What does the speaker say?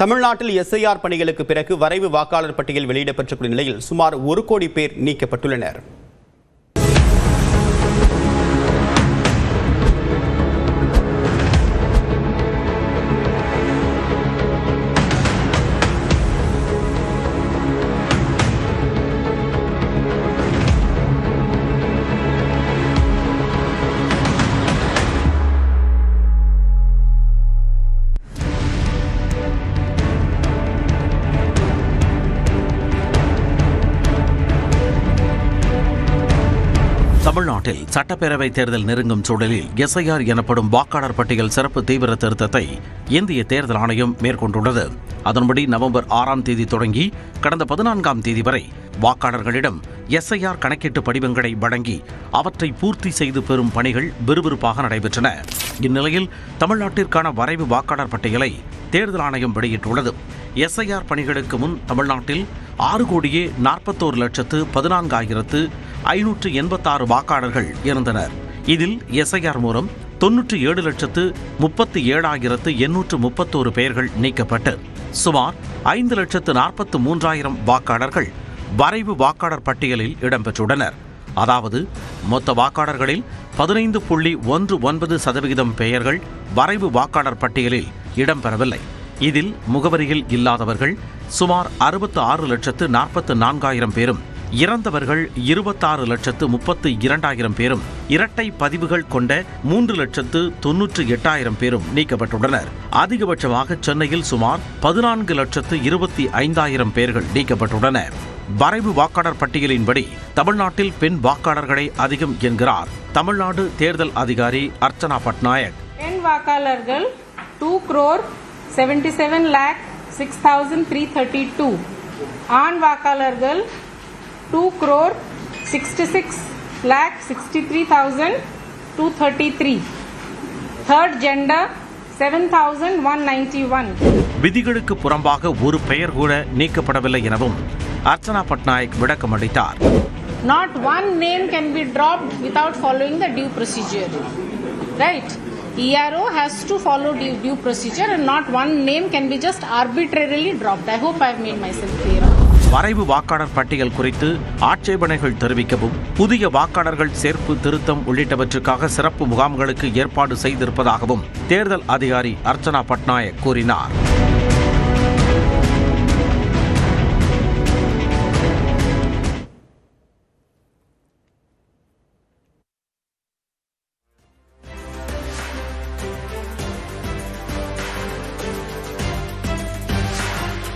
தமிழ்நாட்டில் எஸ்ஐஆர் பணிகளுக்கு பிறகு வரைவு வாக்காளர் பட்டியல் வெளியிடப்பட்டுள்ள நிலையில் சுமார் 1 கோடி பேர் நீக்கப்பட்டுள்ளனர். தமிழ்நாட்டில் சட்டப்பேரவை தேர்தல் நெருங்கும் சூழலில் எஸ்ஐஆர் எனப்படும் வாக்காளர் பட்டியல் சிறப்பு தீவிர திருத்தத்தை இந்திய தேர்தல் ஆணையம் மேற்கொண்டுள்ளது. அதன்படி நவம்பர் 6ஆம் தேதி தொடங்கி கடந்த 14ஆம் தேதி வரை வாக்காளர்களிடம் எஸ்ஐஆர் கணக்கீட்டு படிவங்களை வழங்கி அவற்றை பூர்த்தி செய்து பெறும் பணிகள் விறுவிறுப்பாக நடைபெற்றன. இந்நிலையில் தமிழ்நாட்டிற்கான வரைவு வாக்காளர் பட்டியலை தேர்தல் ஆணையம் வெளியிட்டுள்ளது. எஸ்ஐஆர் பணிகளுக்கு முன் தமிழ்நாட்டில் 6,14,14,586 வாக்காளர்கள் இருந்தனர். இதில் எஸ்ஐஆர் மூலம் 97,37,831 பெயர்கள் நீக்கப்பட்டு சுமார் 5,43,000 வாக்காளர்கள் வரைவு வாக்காளர் பட்டியலில் இடம்பெற்றுள்ளனர். அதாவது மொத்த வாக்காளர்களில் 15.19% பெயர்கள் வரைவு வாக்காளர் பட்டியலில் இடம்பெறவில்லை. இதில் முகவரியில் இல்லாதவர்கள் சுமார் 66,44,000 பேரும், இறந்தவர்கள் 26,32,200 பேரும், இரட்டை பதிவுகள் கொண்ட 3,98,000 பேரும் நீக்கப்பட்டுள்ளனர். அதிகபட்சமாக சென்னையில் சுமார் 14,25,000 பேர்கள் நீக்கப்பட்டுள்ளனர். வரைவு வாக்காளர் பட்டியலின்படி தமிழ்நாட்டில் பெண் வாக்காளர்களே அதிகம் என்கிறார் தமிழ்நாடு தேர்தல் அதிகாரி அர்ச்சனா பட்நாயக். பெண் வாக்காளர்கள் 2,77,06,332, ஆண் வாக்காளர்கள் 2,66,63,233, third gender 7,191. விதிகளுக்கு புறம்பாக ஒரு பெயர் கூட நீக்கப்படவில்லை எனவும் அர்ச்சனா பட்நாயக் விளக்கம் அளித்தார். Not one name can be dropped without following the due procedure. Right? ERO has to follow due procedure and not one name can be just arbitrarily dropped. I hope I have made myself clear. வரைவு வாக்காளர் பட்டியல் குறித்து ஆட்சேபனைகள் தெரிவிக்கவும், புதிய வாக்காளர்கள் சேர்ப்பு திருத்தம் உள்ளிட்டவற்றுக்காக சிறப்பு முகாம்களுக்கு ஏற்பாடு செய்திருப்பதாகவும் தேர்தல் அதிகாரி அர்ச்சனா பட்நாயக் கூறினார்.